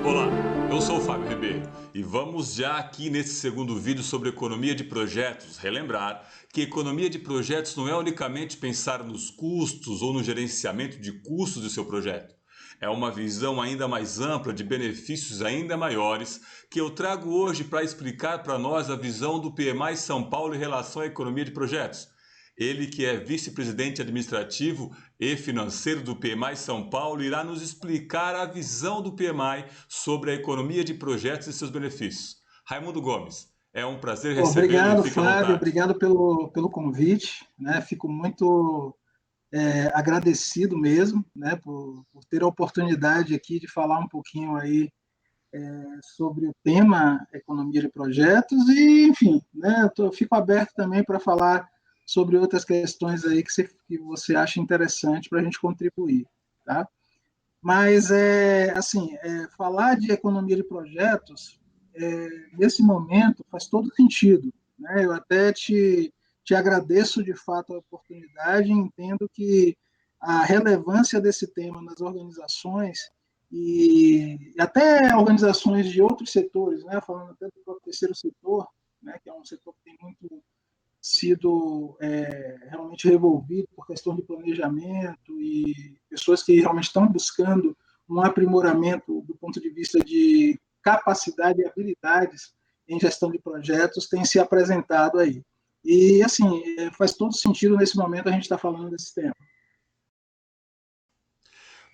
Olá, eu sou o Fábio Ribeiro e vamos já aqui nesse segundo vídeo sobre economia de projetos relembrar que economia de projetos não é unicamente pensar nos custos ou no gerenciamento de custos do seu projeto. É uma visão ainda mais ampla de benefícios ainda maiores que eu trago hoje para explicar para nós a visão do PMI São Paulo em relação à economia de projetos. Ele, que é vice-presidente administrativo e financeiro do PMI São Paulo, irá nos explicar a visão do PMI sobre a economia de projetos e seus benefícios. Raimundo Gomes, é um prazer recebê-lo e Obrigado, fique à Fábio, vontade. obrigado pelo convite, né? Fico muito agradecido mesmo, né, por ter a oportunidade aqui de falar um pouquinho aí sobre o tema economia de projetos e, enfim, né, fico aberto também para falar sobre outras questões aí que você acha interessante para a gente contribuir, tá? Mas, falar de economia de projetos, nesse momento, faz todo sentido, né? Eu até te agradeço, de fato, a oportunidade e entendo que a relevância desse tema nas organizações e até organizações de outros setores, né? Falando até do próprio terceiro setor, né? Que é um setor que tem muito sido realmente revolvido por questão de planejamento e pessoas que realmente estão buscando um aprimoramento do ponto de vista de capacidade e habilidades em gestão de projetos tem se apresentado aí. E, assim, faz todo sentido nesse momento a gente estar falando desse tema.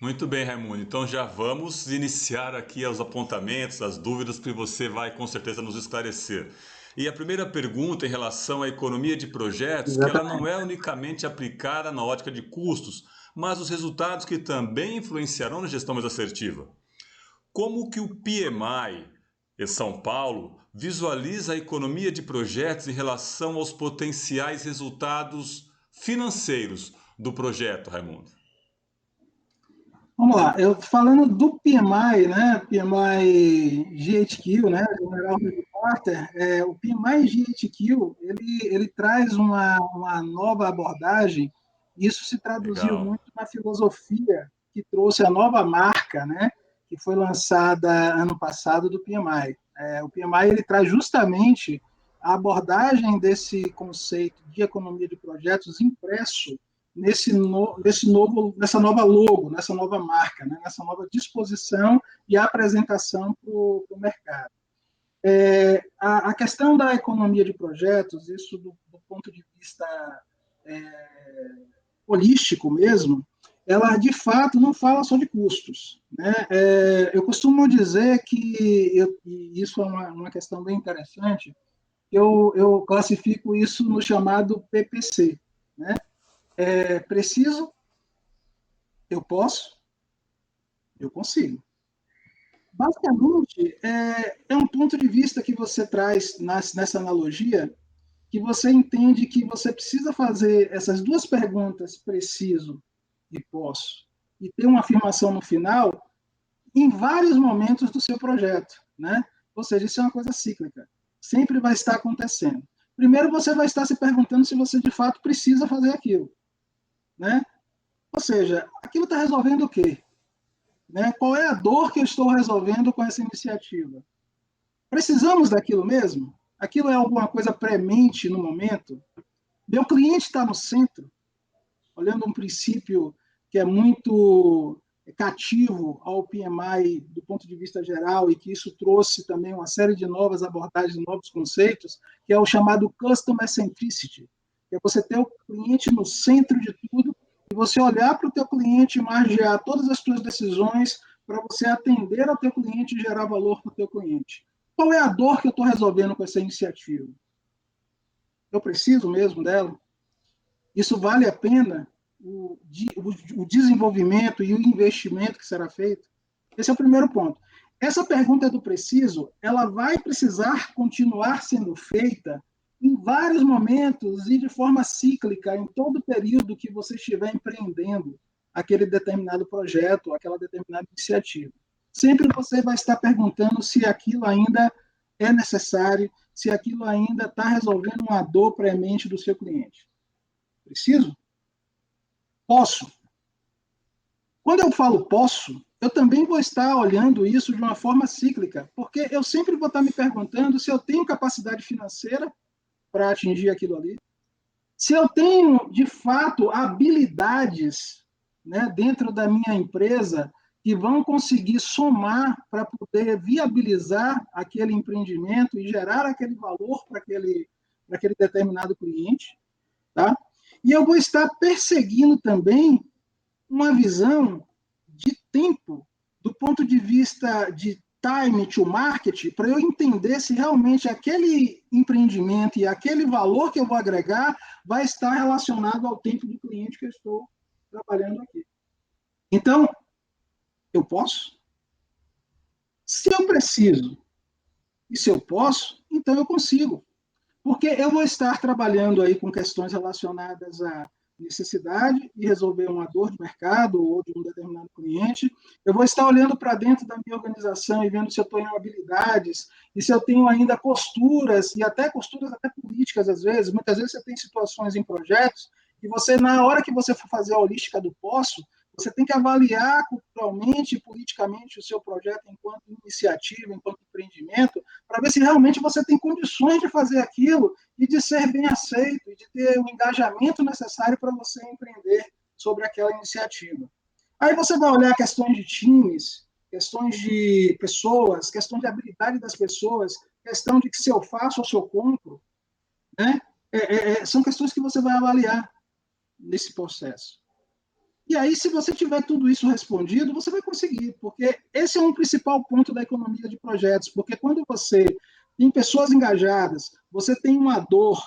Muito bem, Raimundo. Então já vamos iniciar aqui os apontamentos, as dúvidas que você vai com certeza nos esclarecer. E a primeira pergunta em relação à economia de projetos, que ela não Exatamente. é unicamente aplicada na ótica de custos, mas os resultados que também influenciarão na gestão mais assertiva. Como que o PMI em São Paulo visualiza a economia de projetos em relação aos potenciais resultados financeiros do projeto, Raimundo? Vamos lá, eu falando do PMI, né, PMI GHQ, né, General Review Quarter, o PMI GHQ, ele traz uma nova abordagem, e isso se traduziu Legal. muito na filosofia que trouxe a nova marca, né, que foi lançada ano passado do PMI. O PMI ele traz justamente a abordagem desse conceito de economia de projetos impresso nessa nova logo, nessa nova marca, né, nessa nova disposição e apresentação para o mercado. A questão da economia de projetos, isso do ponto de vista holístico mesmo, ela de fato não fala só de custos. Né? Eu costumo dizer e isso é uma questão bem interessante, eu classifico isso no chamado PPC. Né? Preciso, eu posso, eu consigo. Basicamente, é um ponto de vista que você traz nessa analogia, que você entende que você precisa fazer essas duas perguntas, preciso e posso, e ter uma afirmação no final, em vários momentos do seu projeto. Né? Ou seja, isso é uma coisa cíclica. Sempre vai estar acontecendo. Primeiro, você vai estar se perguntando se você de fato precisa fazer aquilo. Né? Ou seja, aquilo está resolvendo o quê? Né? Qual é a dor que eu estou resolvendo com essa iniciativa? Precisamos daquilo mesmo? Aquilo é alguma coisa premente no momento? Meu cliente está no centro, olhando um princípio que é muito cativo ao PMI do ponto de vista geral e que isso trouxe também uma série de novas abordagens, novos conceitos, que é o chamado Customer Centricity, que é você ter o cliente no centro de tudo e você olhar para o teu cliente e margear todas as suas decisões para você atender ao teu cliente e gerar valor para o teu cliente. Qual é a dor que eu estou resolvendo com essa iniciativa? Eu preciso mesmo dela? Isso vale a pena? O desenvolvimento e o investimento que será feito? Esse é o primeiro ponto. Essa pergunta do preciso, ela vai precisar continuar sendo feita em vários momentos e de forma cíclica, em todo o período que você estiver empreendendo aquele determinado projeto, aquela determinada iniciativa. Sempre você vai estar perguntando se aquilo ainda é necessário, se aquilo ainda está resolvendo uma dor premente do seu cliente. Preciso? Posso. Quando eu falo posso, eu também vou estar olhando isso de uma forma cíclica, porque eu sempre vou estar me perguntando se eu tenho capacidade financeira para atingir aquilo ali, se eu tenho, de fato, habilidades, né, dentro da minha empresa que vão conseguir somar para poder viabilizar aquele empreendimento e gerar aquele valor para aquele determinado cliente, tá? E eu vou estar perseguindo também uma visão de tempo, do ponto de vista de time to market, para eu entender se realmente aquele empreendimento e aquele valor que eu vou agregar vai estar relacionado ao tempo do cliente que eu estou trabalhando aqui. Então, eu posso? Se eu preciso e se eu posso, então eu consigo. Porque eu vou estar trabalhando aí com questões relacionadas à necessidade de resolver uma dor de mercado ou de um determinado cliente. Eu vou estar olhando para dentro da minha organização e vendo se eu tenho habilidades e se eu tenho ainda posturas, e até posturas até políticas, às vezes. Muitas vezes você tem situações em projetos e você, na hora que você for fazer a holística do poço, você tem que avaliar culturalmente e politicamente o seu projeto enquanto iniciativa, enquanto empreendimento, para ver se realmente você tem condições de fazer aquilo e de ser bem aceito, e de ter o engajamento necessário para você empreender sobre aquela iniciativa. Aí você vai olhar questões de times, questões de pessoas, questão de habilidade das pessoas, questão de que se eu faço ou se eu compro, né? São questões que você vai avaliar nesse processo. E aí, se você tiver tudo isso respondido, você vai conseguir, porque esse é um principal ponto da economia de projetos, porque quando você tem pessoas engajadas, você tem uma dor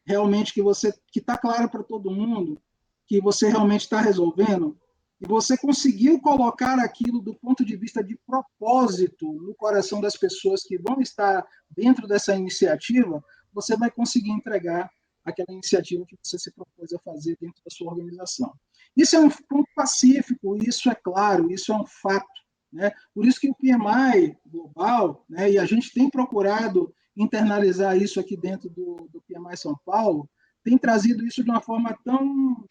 realmente que está clara para todo mundo, que você realmente está resolvendo, e você conseguiu colocar aquilo do ponto de vista de propósito no coração das pessoas que vão estar dentro dessa iniciativa, você vai conseguir entregar aquela iniciativa que você se propôs a fazer dentro da sua organização. Isso é um ponto pacífico, isso é claro, isso é um fato. Né? Por isso que o PMI global, né, e a gente tem procurado internalizar isso aqui dentro do PMI São Paulo, tem trazido isso de uma forma tão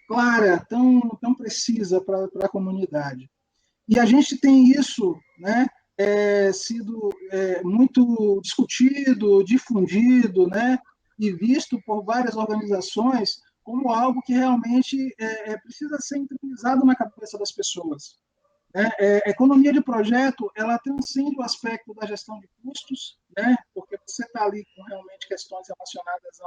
clara, tão precisa para a comunidade. E a gente tem isso, né, sido muito discutido, difundido, né, e visto por várias organizações como algo que realmente precisa ser internalizado na cabeça das pessoas. Economia de projeto, ela transcende o aspecto da gestão de custos, né, porque você está ali com realmente questões relacionadas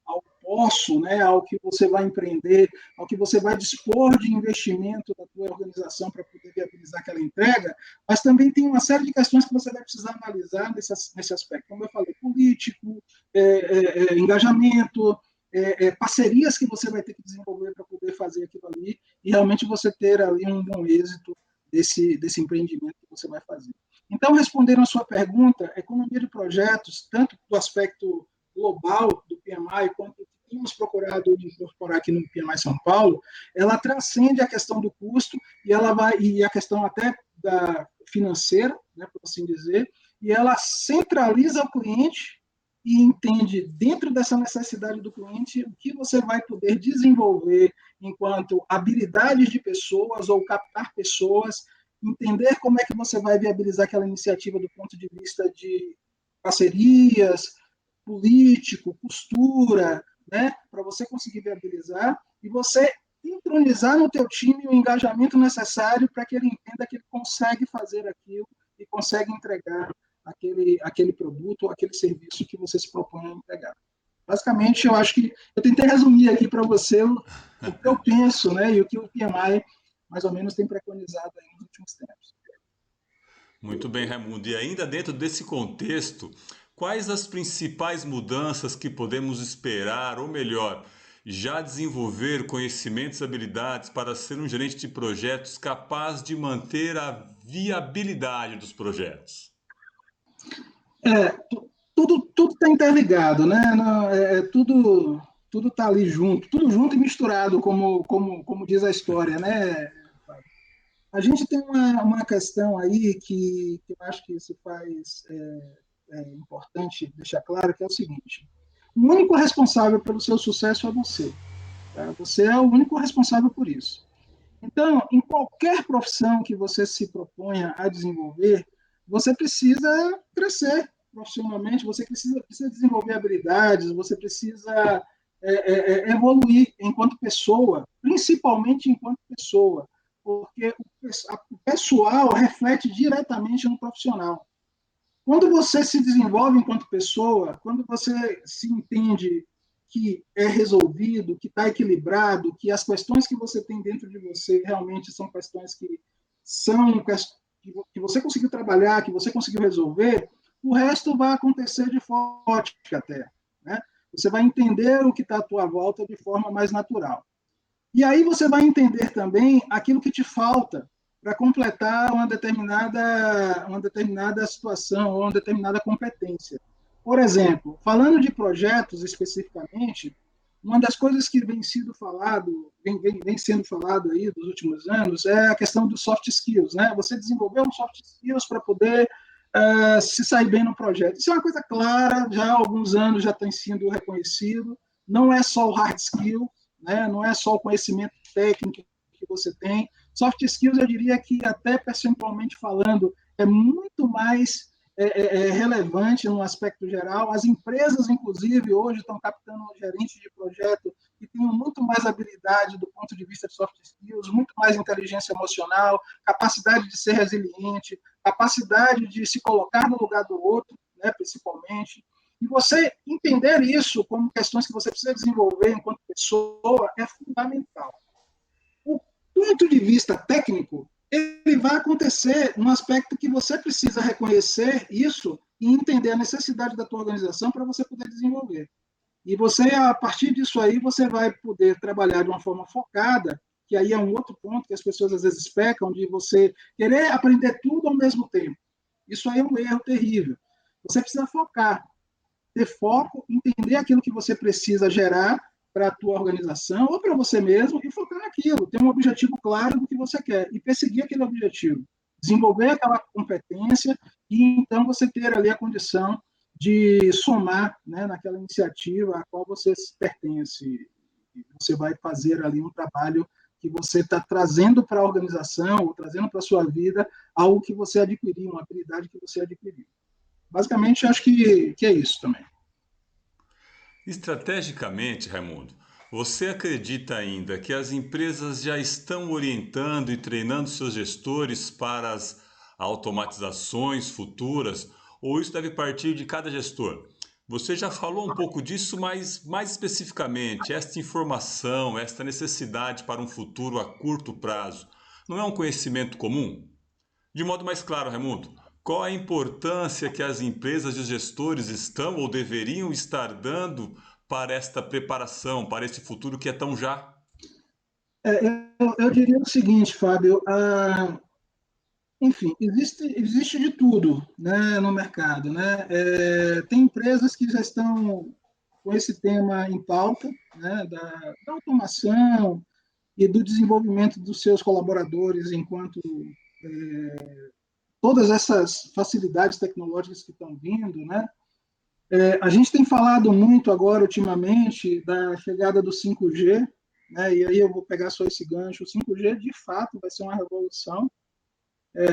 ao poço, né, ao que você vai empreender, ao que você vai dispor de investimento da tua organização para poder viabilizar aquela entrega, mas também tem uma série de questões que você vai precisar analisar nesse aspecto, como eu falei, político, engajamento, parcerias que você vai ter que desenvolver para poder fazer aquilo ali e realmente você ter ali um bom êxito desse empreendimento que você vai fazer. Então, respondendo a sua pergunta, economia de projetos, tanto do aspecto global do PMI, quanto temos procurado incorporar aqui no PMI São Paulo, ela transcende a questão do custo e a questão até da financeira, né, por assim dizer, e ela centraliza o cliente e entende dentro dessa necessidade do cliente o que você vai poder desenvolver enquanto habilidades de pessoas ou captar pessoas, entender como é que você vai viabilizar aquela iniciativa do ponto de vista de parcerias, político, costura, né, para você conseguir viabilizar e você entronizar no teu time o engajamento necessário para que ele entenda que ele consegue fazer aquilo e consegue entregar aquele produto ou aquele serviço que você se propõe a entregar. Basicamente, eu acho que eu tentei resumir aqui para você o que eu penso, né, e o que o PMI mais ou menos tem preconizado aí nos últimos tempos. Muito bem, Raimundo. E ainda dentro desse contexto, quais as principais mudanças que podemos esperar, ou melhor, já desenvolver conhecimentos e habilidades para ser um gerente de projetos capaz de manter a viabilidade dos projetos? Tudo está interligado, né? Tudo está ali junto, tudo junto e misturado, como diz a história, né? A gente tem uma questão aí que eu acho que se faz importante deixar claro, que é o seguinte: o único responsável pelo seu sucesso é você. Tá? Você é o único responsável por isso. Então, em qualquer profissão que você se proponha a desenvolver, você precisa crescer profissionalmente, você precisa desenvolver habilidades, você precisa evoluir enquanto pessoa, principalmente enquanto pessoa, porque o pessoal reflete diretamente no profissional. Quando você se desenvolve enquanto pessoa, quando você se entende que é resolvido, que está equilibrado, que as questões que você tem dentro de você realmente são questões que são que você conseguiu trabalhar, que você conseguiu resolver, o resto vai acontecer de forma ótica até, né? Você vai entender o que está à tua volta de forma mais natural. E aí você vai entender também aquilo que te falta para completar uma determinada situação ou uma determinada competência. Por exemplo, falando de projetos especificamente, uma das coisas que vem sendo falado aí dos últimos anos é a questão dos soft skills, né? Você desenvolver um soft skills para poder se sair bem no projeto. Isso é uma coisa clara, já há alguns anos já tem sido reconhecido. Não é só o hard skill, né? Não é só o conhecimento técnico que você tem. Soft skills, eu diria que até percentualmente falando, é muito mais relevante no aspecto geral. As empresas, inclusive, hoje estão captando gerentes de projeto que tenham muito mais habilidade do ponto de vista de soft skills, muito mais inteligência emocional, capacidade de ser resiliente, capacidade de se colocar no lugar do outro, né, principalmente. E você entender isso como questões que você precisa desenvolver enquanto pessoa é fundamental. O ponto de vista técnico, ele vai acontecer no aspecto que você precisa reconhecer isso e entender a necessidade da tua organização para você poder desenvolver. E você, a partir disso aí, você vai poder trabalhar de uma forma focada, que aí é um outro ponto que as pessoas às vezes pecam, de você querer aprender tudo ao mesmo tempo. Isso aí é um erro terrível. Você precisa focar, ter foco, entender aquilo que você precisa gerar para a tua organização ou para você mesmo e focar naquilo, ter um objetivo claro do que você quer e perseguir aquele objetivo, desenvolver aquela competência e então você ter ali a condição de somar, né, naquela iniciativa a qual você pertence. Você vai fazer ali um trabalho que você está trazendo para a organização ou trazendo para a sua vida algo que você adquiriu, uma habilidade que você adquiriu. Basicamente, acho que é isso também. Estrategicamente, Raimundo, você acredita ainda que as empresas já estão orientando e treinando seus gestores para as automatizações futuras, ou isso deve partir de cada gestor? Você já falou um pouco disso, mas mais especificamente, esta informação, esta necessidade para um futuro a curto prazo, não é um conhecimento comum? De modo mais claro, Raimundo, qual a importância que as empresas e os gestores estão ou deveriam estar dando para esta preparação, para esse futuro que é tão já? Eu diria o seguinte, Fábio, enfim, existe de tudo, né, no mercado, né? Tem empresas que já estão com esse tema em pauta, né, da automação e do desenvolvimento dos seus colaboradores enquanto todas essas facilidades tecnológicas que estão vindo, né? A gente tem falado muito agora, ultimamente, da chegada do 5G, né? E aí eu vou pegar só esse gancho. O 5G, de fato, vai ser uma revolução.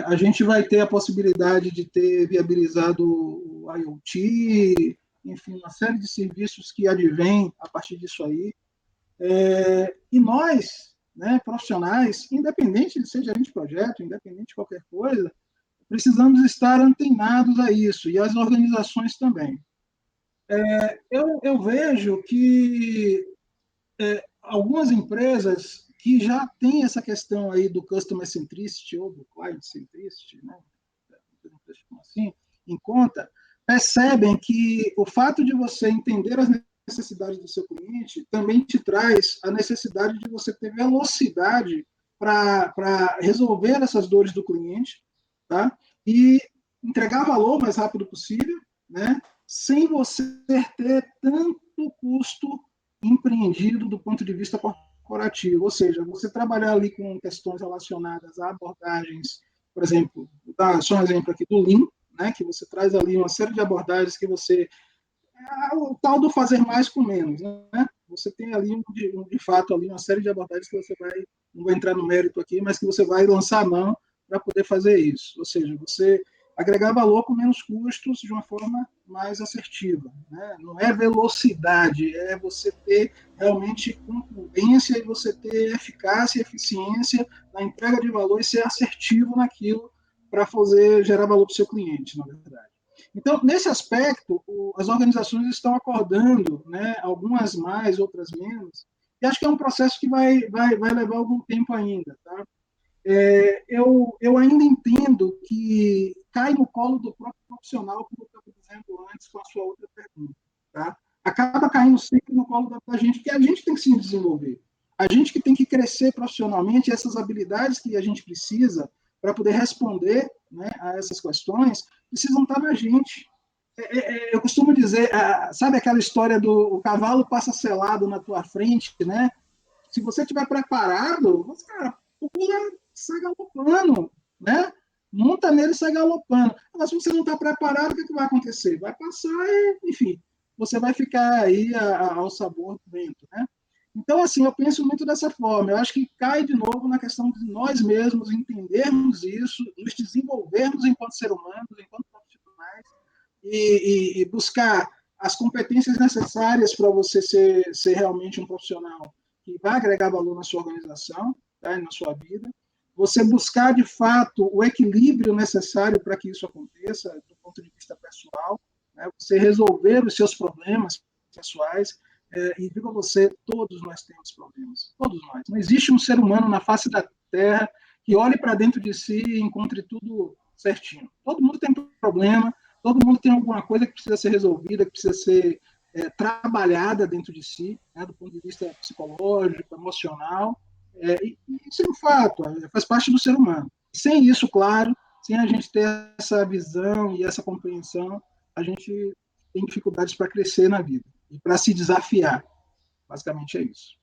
A gente vai ter a possibilidade de ter viabilizado o IoT, enfim, uma série de serviços que advêm a partir disso aí. E nós, né, profissionais, independente de ser gerente de projeto, independente de qualquer coisa, precisamos estar antenados a isso, e as organizações também. Eu vejo que algumas empresas que já têm essa questão aí do customer centricity ou do client centricity, né, assim, em conta, percebem que o fato de você entender as necessidades do seu cliente também te traz a necessidade de você ter velocidade para resolver essas dores do cliente, tá? E entregar valor o mais rápido possível, né? Sem você ter tanto custo empreendido do ponto de vista corporativo. Ou seja, você trabalhar ali com questões relacionadas a abordagens, por exemplo, dá só um exemplo aqui do Lean, né, que você traz ali uma série de abordagens que você o tal do fazer mais com menos, né? Você tem ali de fato ali uma série de abordagens que você vai não vou entrar no mérito aqui, mas que você vai lançar a mão para poder fazer isso. Ou seja, você agregar valor com menos custos de uma forma mais assertiva, né? Não é velocidade, é você ter realmente concorrência e você ter eficácia e eficiência na entrega de valor e ser assertivo naquilo para fazer gerar valor para o seu cliente, na verdade. Então, nesse aspecto, as organizações estão acordando, né? Algumas mais, outras menos, e acho que é um processo que vai levar algum tempo ainda, tá? Eu ainda entendo que cai no colo do próprio profissional, como eu estava dizendo antes com a sua outra pergunta. Tá? Acaba caindo sempre no colo da gente, porque a gente tem que se desenvolver. A gente que tem que crescer profissionalmente, essas habilidades que a gente precisa para poder responder, né, a essas questões, precisam estar na gente. Eu costumo dizer, sabe aquela história do o cavalo passa selado na tua frente, né? Se você estiver preparado, você, cara, pula, sai galopando, né? Monta nele e sai galopando. Mas se você não está preparado, o que vai acontecer? Vai passar e, enfim, você vai ficar aí ao sabor do vento, né? Então, assim, eu penso muito dessa forma. Eu acho que cai de novo na questão de nós mesmos entendermos isso, nos desenvolvermos enquanto ser humanos, enquanto profissionais, e buscar as competências necessárias para você ser realmente um profissional que vai agregar valor na sua organização, tá, na sua vida. Você buscar, de fato, o equilíbrio necessário para que isso aconteça, do ponto de vista pessoal, né, você resolver os seus problemas pessoais, e digo a você, todos nós temos problemas, todos nós. Não existe um ser humano na face da Terra que olhe para dentro de si e encontre tudo certinho. Todo mundo tem problema, todo mundo tem alguma coisa que precisa ser resolvida, que precisa ser trabalhada dentro de si, né, do ponto de vista psicológico, emocional, e isso é um fato, faz parte do ser humano. Sem isso, claro, sem a gente ter essa visão e essa compreensão, a gente tem dificuldades para crescer na vida e para se desafiar. Basicamente é isso.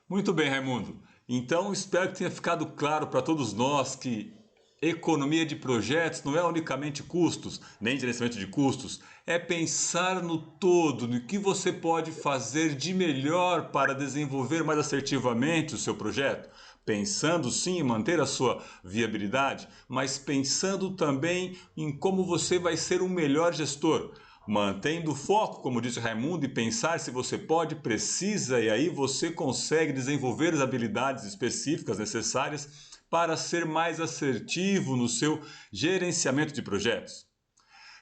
Muito bem, Raimundo. Então, espero que tenha ficado claro para todos nós que economia de projetos não é unicamente custos, nem gerenciamento de custos, é pensar no todo, no que você pode fazer de melhor para desenvolver mais assertivamente o seu projeto. Pensando sim em manter a sua viabilidade, mas pensando também em como você vai ser um melhor gestor. Mantendo o foco, como disse Raimundo, e pensar se você pode, precisa, e aí você consegue desenvolver as habilidades específicas necessárias para ser mais assertivo no seu gerenciamento de projetos.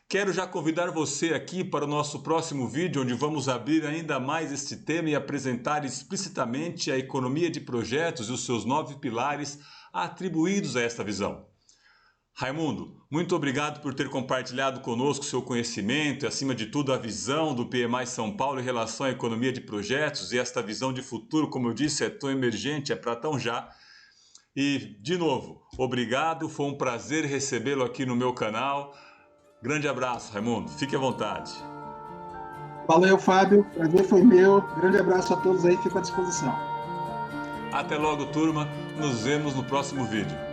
Quero já convidar você aqui para o nosso próximo vídeo, onde vamos abrir ainda mais este tema e apresentar explicitamente a economia de projetos e os seus 9 pilares atribuídos a esta visão. Raimundo, muito obrigado por ter compartilhado conosco seu conhecimento e, acima de tudo, a visão do PMI São Paulo em relação à economia de projetos, e esta visão de futuro, como eu disse, é tão emergente, é para tão já. E, de novo, obrigado, foi um prazer recebê-lo aqui no meu canal. Grande abraço, Raimundo, fique à vontade. Valeu, Fábio, o prazer foi meu. Grande abraço a todos aí, fico à disposição. Até logo, turma, nos vemos no próximo vídeo.